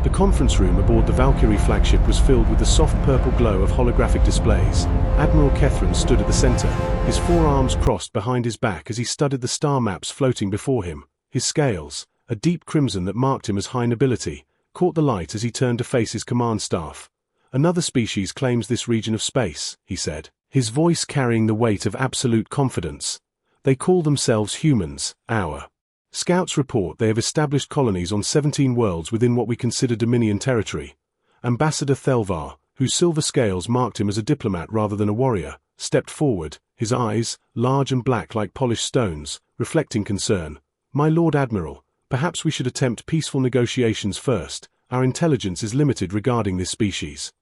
The conference room aboard the Valkyrie flagship was filled with the soft purple glow of holographic displays. Admiral Kethran stood at the center, his forearms crossed behind his back as he studied the star maps floating before him. His scales, a deep crimson that marked him as high nobility, caught the light as he turned to face his command staff. "Another species claims this region of space," he said, his voice carrying the weight of absolute confidence. "They call themselves humans. Our scouts report they have established colonies on 17 worlds within what we consider Dominion territory." Ambassador Thelvar, whose silver scales marked him as a diplomat rather than a warrior, stepped forward, his eyes, large and black like polished stones, reflecting concern. "My Lord Admiral, perhaps we should attempt peaceful negotiations first. Our intelligence is limited regarding this species."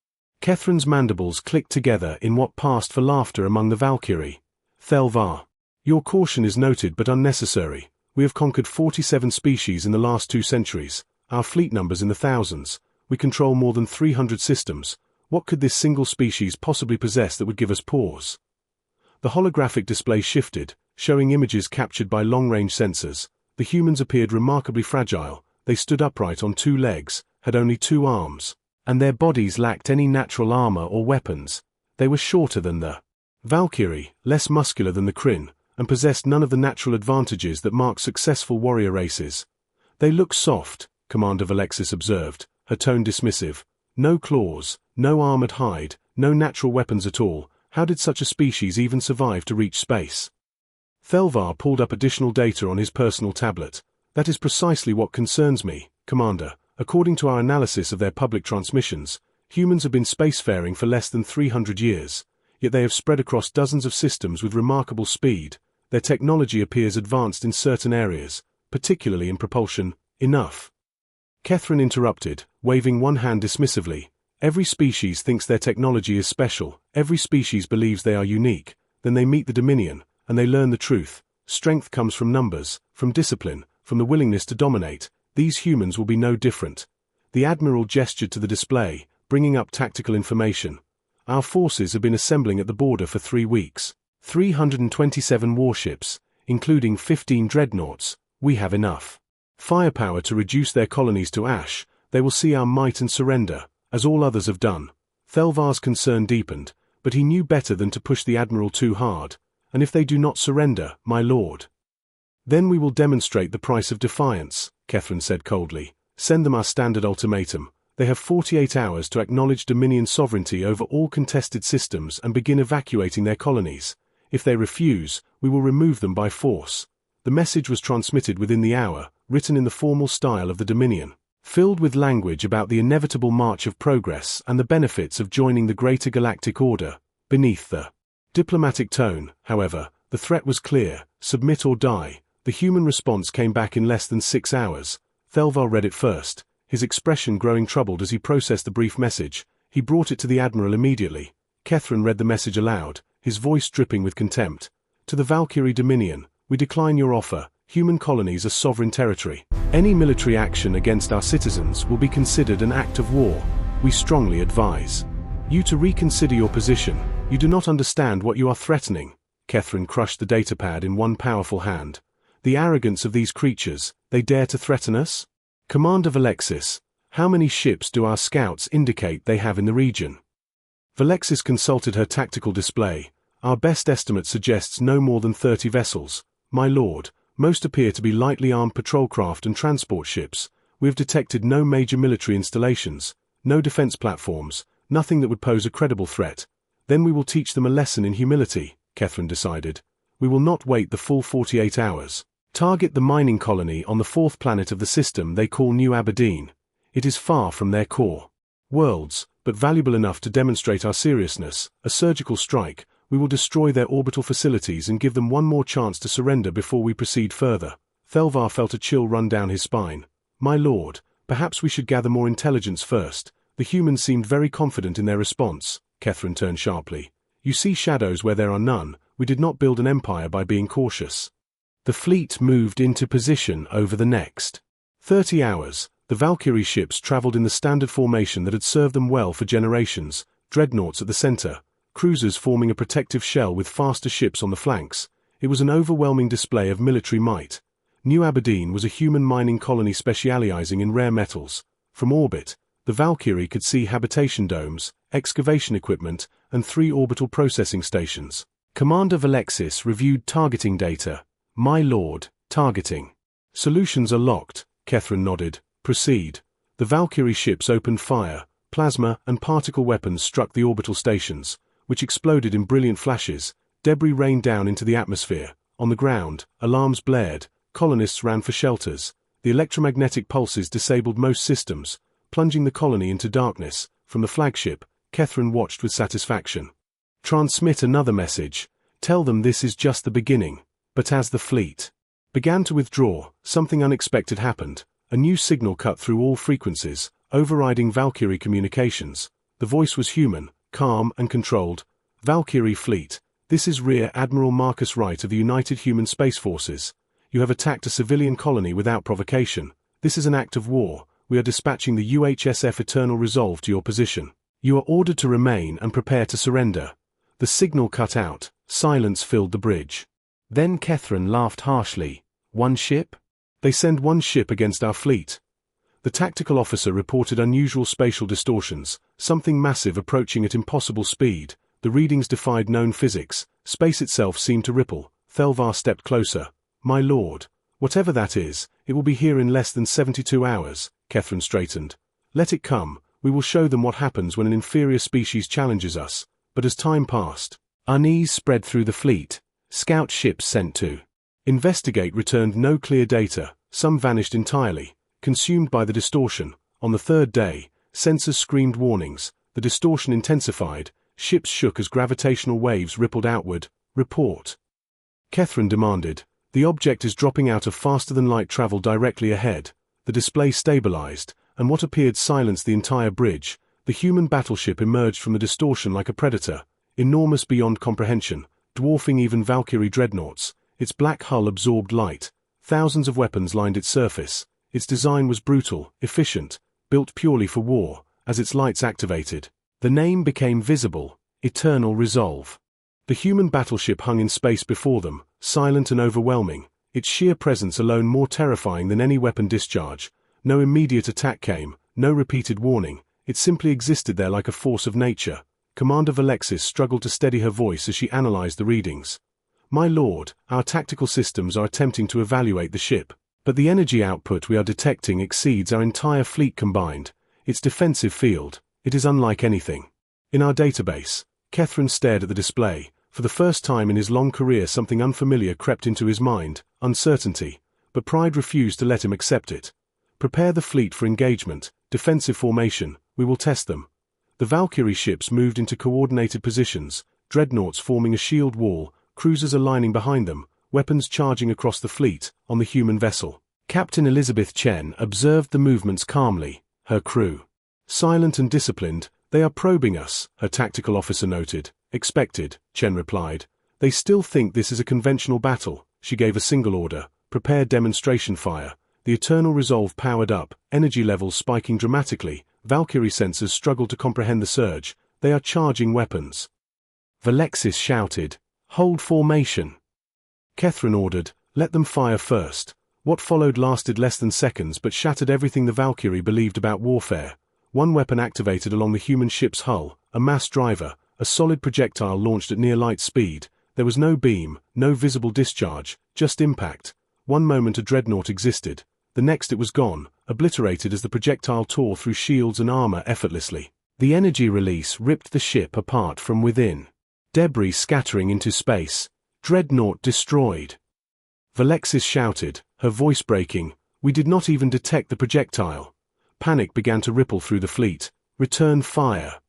Kethran's mandibles clicked together in what passed for laughter among the Valkyrie. "Thelvar, your caution is noted but unnecessary. We have conquered 47 species in the last 2 centuries. Our fleet numbers in the thousands. We control more than 300 systems. What could this single species possibly possess that would give us pause?" The holographic display shifted, showing images captured by long-range sensors. The humans appeared remarkably fragile. They stood upright on 2 legs, had only 2 arms, and their bodies lacked any natural armor or weapons. They were shorter than the Valkyrie, less muscular than the Kryn, and possessed none of the natural advantages that mark successful warrior races. "They look soft," Commander Valexis observed, her tone dismissive. "No claws, no armored hide, no natural weapons at all. How did such a species even survive to reach space?" Thelvar pulled up additional data on his personal tablet. "That is precisely what concerns me, Commander. According to our analysis of their public transmissions, humans have been spacefaring for less than 300 years, yet they have spread across dozens of systems with remarkable speed. Their technology appears advanced in certain areas, particularly in propulsion." "Enough," Kethran interrupted, waving one hand dismissively. "Every species thinks their technology is special. Every species believes they are unique. Then they meet the Dominion, and they learn the truth. Strength comes from numbers, from discipline, from the willingness to dominate. These humans will be no different." The Admiral gestured to the display, bringing up tactical information. "Our forces have been assembling at the border for 3 weeks. 327 warships, including 15 dreadnoughts. We have enough firepower to reduce their colonies to ash. They will see our might and surrender, as all others have done." Thelvar's concern deepened, but he knew better than to push the Admiral too hard. "And if they do not surrender, my lord?" "Then we will demonstrate the price of defiance," Kethran said coldly. "Send them our standard ultimatum. They have 48 hours to acknowledge Dominion sovereignty over all contested systems and begin evacuating their colonies. If they refuse, we will remove them by force." The message was transmitted within the hour, written in the formal style of the Dominion, filled with language about the inevitable march of progress and the benefits of joining the greater galactic order. Beneath the diplomatic tone, however, the threat was clear: submit or die. The human response came back in less than 6 hours. Thelvar read it first, his expression growing troubled as he processed the brief message. He brought it to the Admiral immediately. Kethran read the message aloud, his voice dripping with contempt. "To the Valkyrie Dominion, we decline your offer. Human colonies are sovereign territory. Any military action against our citizens will be considered an act of war. We strongly advise you to reconsider your position. You do not understand what you are threatening." Kethran crushed the datapad in one powerful hand. "The arrogance of these creatures, they dare to threaten us? Commander Valexis, how many ships do our scouts indicate they have in the region?" Valexis consulted her tactical display. "Our best estimate suggests no more than 30 vessels. My lord, most appear to be lightly armed patrol craft and transport ships. We have detected no major military installations, no defense platforms, nothing that would pose a credible threat." "Then we will teach them a lesson in humility," Kethran decided. "We will not wait the full 48 hours. Target the mining colony on the 4th planet of the system they call New Aberdeen. It is far from their core worlds, but valuable enough to demonstrate our seriousness. A surgical strike. We will destroy their orbital facilities and give them one more chance to surrender before we proceed further." Thelvar felt a chill run down his spine. "My lord, perhaps we should gather more intelligence first." The humans seemed very confident in their response. Kethran turned sharply. "You see shadows where there are none. We did not build an empire by being cautious." The fleet moved into position over the next 30 hours. The Valkyrie ships traveled in the standard formation that had served them well for generations, dreadnoughts at the center, cruisers forming a protective shell with faster ships on the flanks. It was an overwhelming display of military might. New Aberdeen was a human mining colony specializing in rare metals. From orbit, the Valkyrie could see habitation domes, excavation equipment, and 3 orbital processing stations. Commander Valexis reviewed targeting data. My lord, targeting. Solutions are locked, Catherine nodded. Proceed. The Valkyrie ships opened fire. Plasma and particle weapons struck the orbital stations, which exploded in brilliant flashes. Debris rained down into the atmosphere. On the ground, alarms blared. Colonists ran for shelters. The electromagnetic pulses disabled most systems, plunging the colony into darkness. From the flagship, Catherine watched with satisfaction. Transmit another message. Tell them this is just the beginning. But as the fleet began to withdraw, something unexpected happened. A new signal cut through all frequencies, overriding Valkyrie communications. The voice was human, calm and controlled. Valkyrie fleet, this is Rear Admiral Marcus Wright of the United Human Space Forces. You have attacked a civilian colony without provocation. This is an act of war. We are dispatching the UHSF Eternal Resolve to your position. You are ordered to remain and prepare to surrender. The signal cut out. Silence filled the bridge. Then Catherine laughed harshly. One ship? They send one ship against our fleet. The tactical officer reported unusual spatial distortions, something massive approaching at impossible speed. The readings defied known physics. Space itself seemed to ripple. Thelvar stepped closer. My lord, whatever that is, it will be here in less than 72 hours, Catherine straightened. Let it come. We will show them what happens when an inferior species challenges us. But as time passed, unease spread through the fleet. Scout ships sent to investigate returned no clear data. Some vanished entirely, consumed by the distortion. On the 3rd day, sensors screamed warnings. The distortion intensified. Ships shook as gravitational waves rippled outward. Report. Catherine demanded. The object is dropping out of faster-than-light travel directly ahead. The display stabilized, and what appeared silenced the entire bridge. The human battleship emerged from the distortion like a predator, enormous beyond comprehension, dwarfing even Valkyrie dreadnoughts. Its black hull absorbed light. Thousands of weapons lined its surface. Its design was brutal, efficient, built purely for war. As its lights activated, the name became visible, Eternal Resolve. The human battleship hung in space before them, silent and overwhelming, its sheer presence alone more terrifying than any weapon discharge. No immediate attack came, no repeated warning. It simply existed there like a force of nature. Commander Valexis struggled to steady her voice as she analyzed the readings. My lord, our tactical systems are attempting to evaluate the ship, but the energy output we are detecting exceeds our entire fleet combined. Its defensive field, it is unlike anything in our database. Catherine stared at the display. For the first time in his long career something unfamiliar crept into his mind, uncertainty, but pride refused to let him accept it. Prepare the fleet for engagement, defensive formation, we will test them. The Valkyrie ships moved into coordinated positions, dreadnoughts forming a shield wall, cruisers aligning behind them, weapons charging across the fleet. On the human vessel, Captain Elizabeth Chen observed the movements calmly. Her crew, silent and disciplined. They are probing us, her tactical officer noted. Expected, Chen replied. They still think this is a conventional battle. She gave a single order. Prepare demonstration fire. The Eternal Resolve powered up, energy levels spiking dramatically. Valkyrie sensors struggled to comprehend the surge. They are charging weapons. Valexis shouted. Hold formation. Catherine ordered. Let them fire first. What followed lasted less than seconds but shattered everything the Valkyrie believed about warfare. One weapon activated along the human ship's hull, a mass driver, a solid projectile launched at near light speed. There was no beam, no visible discharge, just impact. One moment a dreadnought existed. The next it was gone, obliterated as the projectile tore through shields and armor effortlessly. The energy release ripped the ship apart from within. Debris scattering into space. Dreadnought destroyed. Valexis shouted, her voice breaking. We did not even detect the projectile. Panic began to ripple through the fleet. Return fire.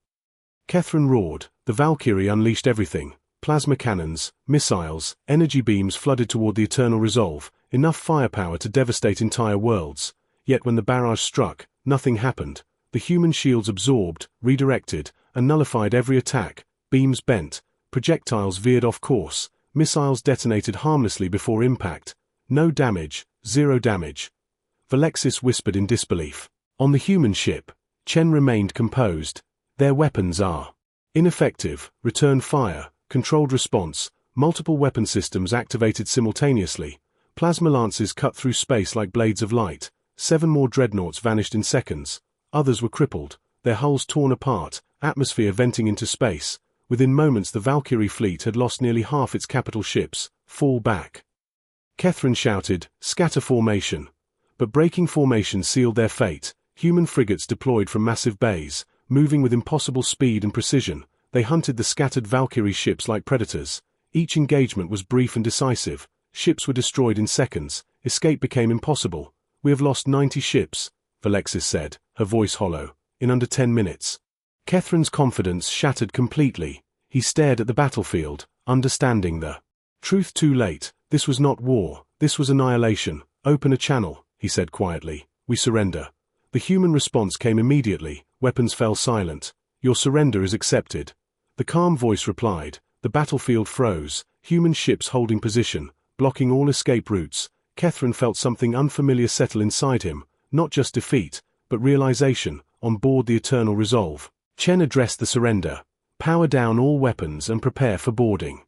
Catherine roared. The Valkyrie unleashed everything. Plasma cannons, missiles, energy beams flooded toward the Eternal Resolve, enough firepower to devastate entire worlds. Yet when the barrage struck, nothing happened. The human shields absorbed, redirected, and nullified every attack. Beams bent. Projectiles veered off course. Missiles detonated harmlessly before impact. No damage, zero damage. Valexis whispered in disbelief. On the human ship, Chen remained composed. Their weapons are ineffective. Return fire. Controlled response. Multiple weapon systems activated simultaneously. Plasma lances cut through space like blades of light. 7 more dreadnoughts vanished in seconds. Others were crippled, their hulls torn apart, atmosphere venting into space. Within moments the Valkyrie fleet had lost nearly half its capital ships. Fall back. Catherine shouted, "Scatter formation." But breaking formation sealed their fate. Human frigates deployed from massive bays, moving with impossible speed and precision. They hunted the scattered Valkyrie ships like predators. Each engagement was brief and decisive. Ships were destroyed in seconds. Escape became impossible. "We have lost 90 ships," Alexis said, her voice hollow, "in under 10 minutes. Catherine's confidence shattered completely. He stared at the battlefield, understanding the truth too late. This was not war, this was annihilation. "Open a channel," he said quietly. "We surrender." The human response came immediately. Weapons fell silent. "Your surrender is accepted." The calm voice replied. The battlefield froze, human ships holding position, blocking all escape routes. Catherine felt something unfamiliar settle inside him, not just defeat, but realization, on board the Eternal Resolve. Chen addressed the surrender. "Power down all weapons and prepare for boarding."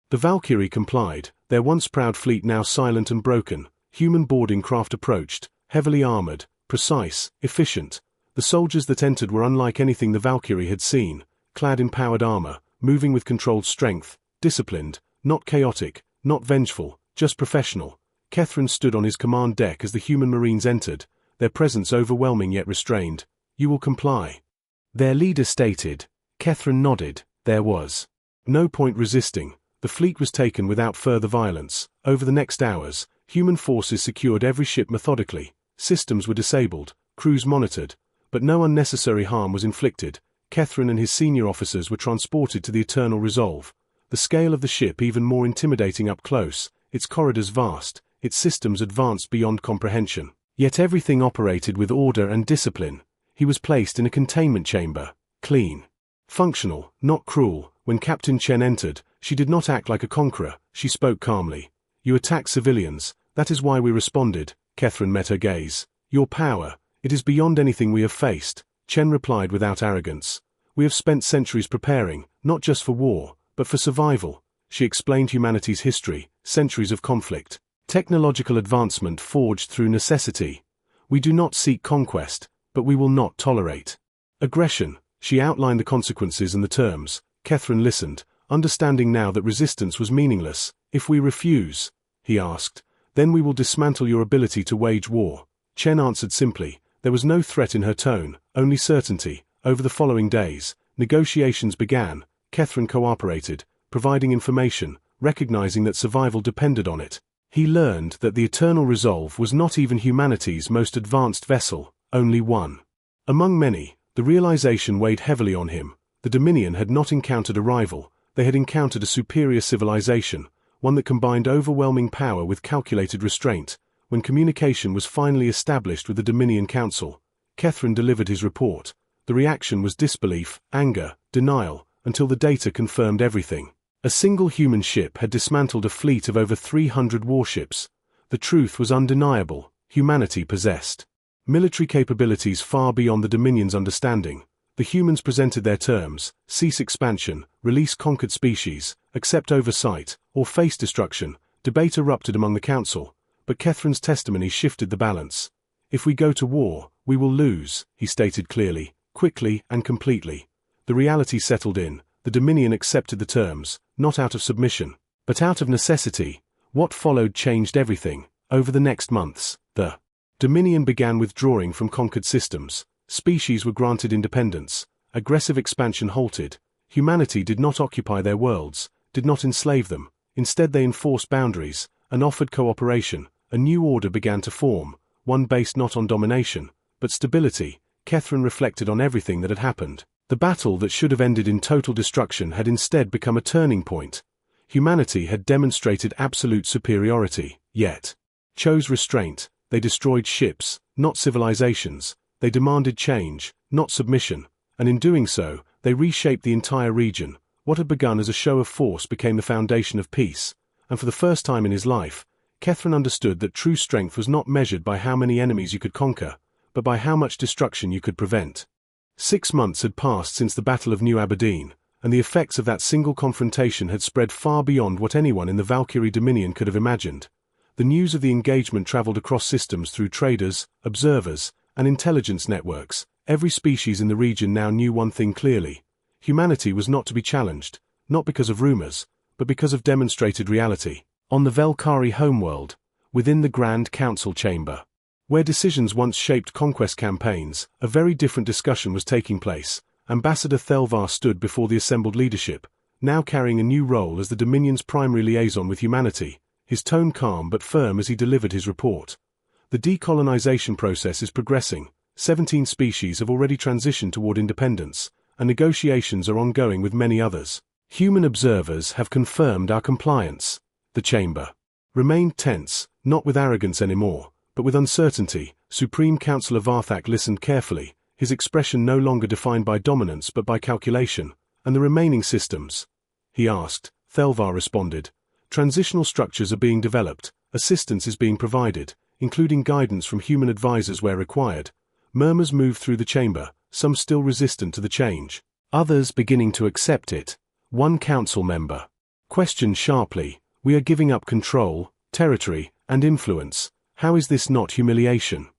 The Valkyrie complied, their once proud fleet now silent and broken. Human boarding craft approached, heavily armored, precise, efficient. The soldiers that entered were unlike anything the Valkyrie had seen, clad in powered armor, moving with controlled strength, disciplined, not chaotic, not vengeful, just professional. Catherine stood on his command deck as the human marines entered, their presence overwhelming yet restrained. "You will comply?" their leader stated. Catherine nodded. There was no point resisting. The fleet was taken without further violence. Over the next hours, human forces secured every ship methodically. Systems were disabled, crews monitored, but no unnecessary harm was inflicted. Catherine and his senior officers were transported to the Eternal Resolve. The scale of the ship even more intimidating up close, its corridors vast, its systems advanced beyond comprehension. Yet everything operated with order and discipline. He was placed in a containment chamber, clean, functional, not cruel. When Captain Chen entered, she did not act like a conqueror. She spoke calmly. "You attacked civilians, that is why we responded." Catherine met her gaze. "Your power, it is beyond anything we have faced." Chen replied without arrogance. "We have spent centuries preparing, not just for war, but for survival." She explained humanity's history, centuries of conflict, technological advancement forged through necessity. "We do not seek conquest, but we will not tolerate aggression." She outlined the consequences and the terms. Catherine listened, understanding now that resistance was meaningless. "If we refuse," he asked, "then we will dismantle your ability to wage war." Chen answered simply. There was no threat in her tone, only certainty. Over the following days, negotiations began. Catherine cooperated, providing information, recognizing that survival depended on it. He learned that the Eternal Resolve was not even humanity's most advanced vessel, only one among many. The realization weighed heavily on him. The Dominion had not encountered a rival, they had encountered a superior civilization, one that combined overwhelming power with calculated restraint. When communication was finally established with the Dominion Council, Catherine delivered his report. The reaction was disbelief, anger, denial, until the data confirmed everything. A single human ship had dismantled a fleet of over 300 warships. The truth was undeniable. Humanity possessed military capabilities far beyond the Dominion's understanding. The humans presented their terms: cease expansion, release conquered species, accept oversight, or face destruction. Debate erupted among the council, but Catherine's testimony shifted the balance. "If we go to war, we will lose," he stated clearly, quickly and completely. The reality settled in. The Dominion accepted the terms, not out of submission, but out of necessity. What followed changed everything. Over the next months, the Dominion began withdrawing from conquered systems. Species were granted independence. Aggressive expansion halted. Humanity did not occupy their worlds, did not enslave them. Instead they enforced boundaries, and offered cooperation. A new order began to form, one based not on domination, but stability. Catherine reflected on everything that had happened. The battle that should have ended in total destruction had instead become a turning point. Humanity had demonstrated absolute superiority, yet chose restraint. They destroyed ships, not civilizations. They demanded change, not submission, and in doing so, they reshaped the entire region. What had begun as a show of force became the foundation of peace, and for the first time in his life, Catherine understood that true strength was not measured by how many enemies you could conquer, but by how much destruction you could prevent. 6 months had passed since the Battle of New Aberdeen, and the effects of that single confrontation had spread far beyond what anyone in the Valkyrie Dominion could have imagined. The news of the engagement traveled across systems through traders, observers, and intelligence networks. Every species in the region now knew one thing clearly. Humanity was not to be challenged, not because of rumors, but because of demonstrated reality. On the Velkari homeworld, within the Grand Council chamber, where decisions once shaped conquest campaigns, a very different discussion was taking place. Ambassador Thelvar stood before the assembled leadership, now carrying a new role as the Dominion's primary liaison with humanity, his tone calm but firm as he delivered his report. The decolonization process is progressing. 17 species have already transitioned toward independence, and negotiations are ongoing with many others. Human observers have confirmed our compliance. The chamber remained tense, not with arrogance anymore, but with uncertainty. Supreme Councillor Varthak listened carefully, his expression no longer defined by dominance but by calculation. And the remaining systems? He asked. Thelvar responded. Transitional structures are being developed, assistance is being provided, including guidance from human advisors where required. Murmurs moved through the chamber, some still resistant to the change, others beginning to accept it. One council member questioned sharply, "We are giving up control, territory, and influence. How is this not humiliation?"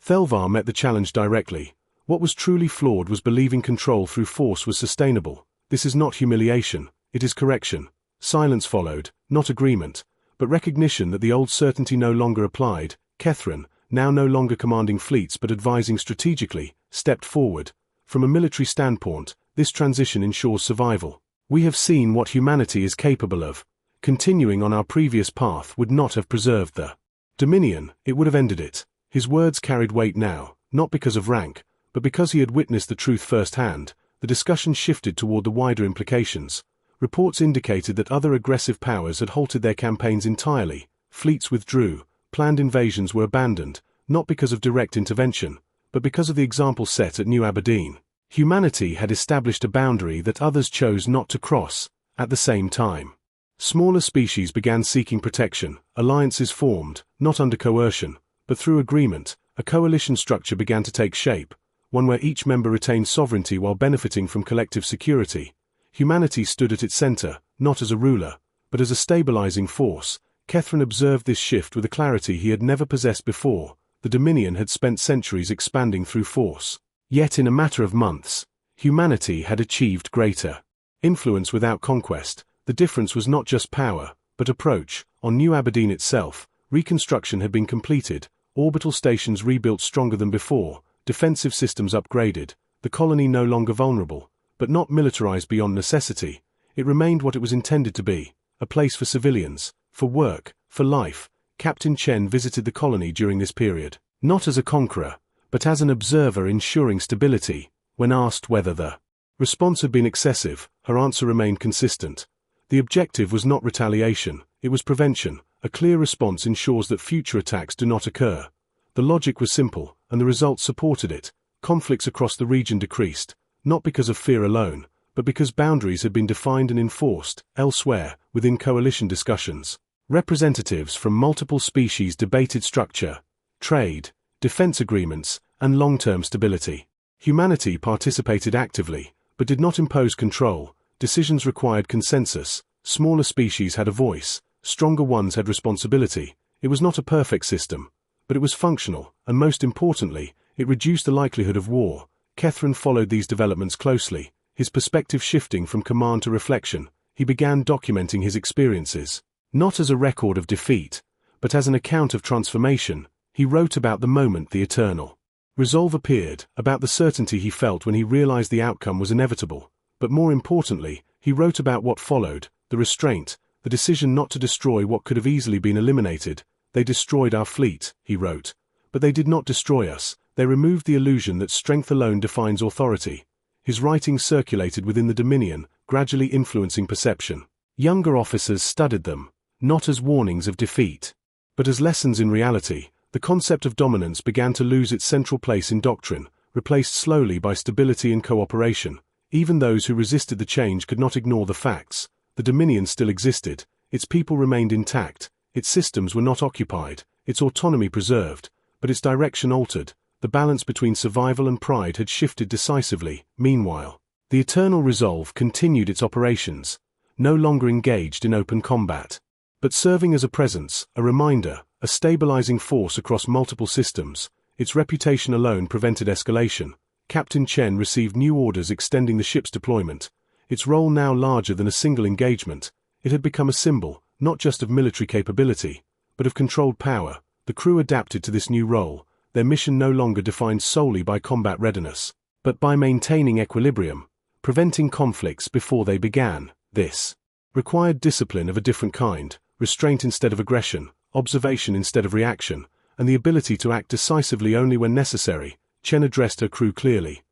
Thelvar met the challenge directly. What was truly flawed was believing control through force was sustainable. This is not humiliation, it is correction. Silence followed, not agreement, but recognition that the old certainty no longer applied. Kethrin, now no longer commanding fleets but advising strategically, stepped forward. From a military standpoint, this transition ensures survival. We have seen what humanity is capable of. Continuing on our previous path would not have preserved the Dominion, it would have ended it. His words carried weight now, not because of rank, but because he had witnessed the truth firsthand. The discussion shifted toward the wider implications. Reports indicated that other aggressive powers had halted their campaigns entirely. Fleets withdrew, planned invasions were abandoned, not because of direct intervention, but because of the example set at New Aberdeen. Humanity had established a boundary that others chose not to cross. At the same time, smaller species began seeking protection. Alliances formed, not under coercion, but through agreement. A coalition structure began to take shape, one where each member retained sovereignty while benefiting from collective security. Humanity stood at its center, not as a ruler, but as a stabilizing force. Kethrin observed this shift with a clarity he had never possessed before. The Dominion had spent centuries expanding through force. Yet in a matter of months, humanity had achieved greater influence without conquest. The difference was not just power, but approach. On New Aberdeen itself, reconstruction had been completed, orbital stations rebuilt stronger than before, defensive systems upgraded, the colony no longer vulnerable, but not militarized beyond necessity. It remained what it was intended to be, a place for civilians, for work, for life. Captain Chen visited the colony during this period, not as a conqueror, but as an observer ensuring stability. When asked whether the response had been excessive, her answer remained consistent. The objective was not retaliation, it was prevention. A clear response ensures that future attacks do not occur. The logic was simple, and the results supported it. Conflicts across the region decreased, not because of fear alone, but because boundaries had been defined and enforced. Elsewhere, within coalition discussions, representatives from multiple species debated structure, trade, defense agreements, and long-term stability. Humanity participated actively, but did not impose control. Decisions required consensus. Smaller species had a voice, stronger ones had responsibility. It was not a perfect system, but it was functional, and most importantly, it reduced the likelihood of war. Kethrin followed these developments closely, his perspective shifting from command to reflection. He began documenting his experiences, not as a record of defeat, but as an account of transformation. He wrote about the moment the eternal resolve appeared, about the certainty he felt when he realized the outcome was inevitable. But more importantly, he wrote about what followed, the restraint, the decision not to destroy what could have easily been eliminated. They destroyed our fleet, he wrote. But they did not destroy us. They removed the illusion that strength alone defines authority. His writings circulated within the Dominion, gradually influencing perception. Younger officers studied them, not as warnings of defeat, but as lessons in reality. The concept of dominance began to lose its central place in doctrine, replaced slowly by stability and cooperation. Even those who resisted the change could not ignore the facts. The Dominion still existed, its people remained intact, its systems were not occupied, its autonomy preserved, but its direction altered. The balance between survival and pride had shifted decisively. Meanwhile, the Eternal Resolve continued its operations, no longer engaged in open combat, but serving as a presence, a reminder, a stabilizing force across multiple systems. Its reputation alone prevented escalation. Captain Chen received new orders extending the ship's deployment. Its role now larger than a single engagement, it had become a symbol, not just of military capability, but of controlled power. The crew adapted to this new role, their mission no longer defined solely by combat readiness, but by maintaining equilibrium, preventing conflicts before they began. This required discipline of a different kind, restraint instead of aggression, observation instead of reaction, and the ability to act decisively only when necessary. Chen addressed her crew clearly.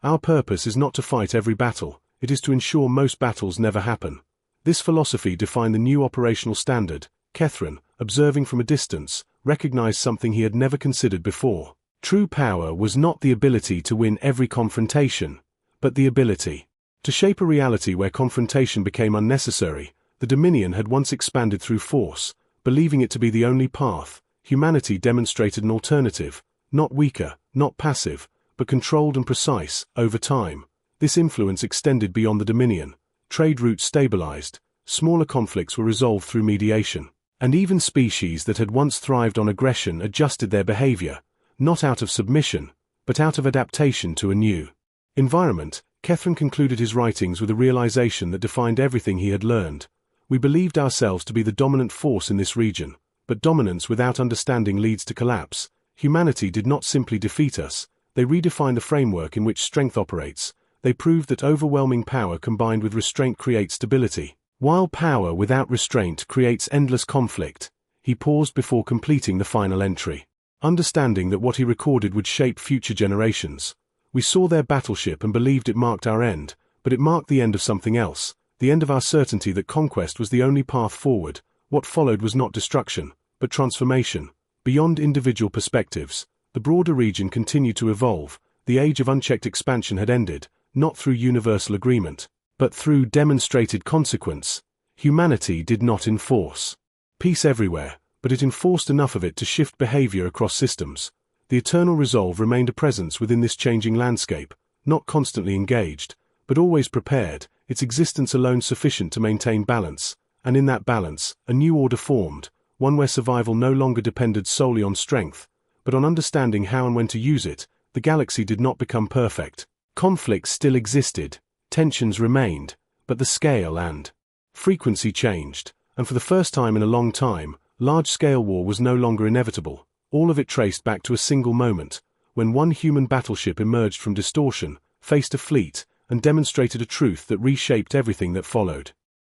Our purpose is not to fight every battle, it is to ensure most battles never happen. This philosophy defined the new operational standard. Catherine, observing from a distance, recognized something he had never considered before. True power was not the ability to win every confrontation, but the ability to shape a reality where confrontation became unnecessary. The Dominion had once expanded through force, believing it to be the only path. Humanity demonstrated an alternative, not weaker, not passive, but controlled and precise. Over time, this influence extended beyond the Dominion. Trade routes stabilized, smaller conflicts were resolved through mediation, and even species that had once thrived on aggression adjusted their behavior, not out of submission, but out of adaptation to a new environment. Catherine concluded his writings with a realization that defined everything he had learned. We believed ourselves to be the dominant force in this region, but dominance without understanding leads to collapse. Humanity did not simply defeat us, they redefined the framework in which strength operates. They proved that overwhelming power combined with restraint creates stability, while power without restraint creates endless conflict. He paused before completing the final entry, understanding that what he recorded would shape future generations. We saw their battleship and believed it marked our end, but it marked the end of something else, the end of our certainty that conquest was the only path forward. What followed was not destruction, but transformation. Beyond individual perspectives, the broader region continued to evolve. The age of unchecked expansion had ended, not through universal agreement, but through demonstrated consequence. Humanity did not enforce peace everywhere, but it enforced enough of it to shift behavior across systems. The eternal resolve remained a presence within this changing landscape, not constantly engaged, but always prepared, its existence alone sufficient to maintain balance, and in that balance, a new order formed, one where survival no longer depended solely on strength, but on understanding how and when to use it. The galaxy did not become perfect. Conflicts still existed, tensions remained, but the scale and frequency changed, and for the first time in a long time, large-scale war was no longer inevitable. All of it traced back to a single moment, when one human battleship emerged from distortion, faced a fleet, and demonstrated a truth that reshaped everything that followed.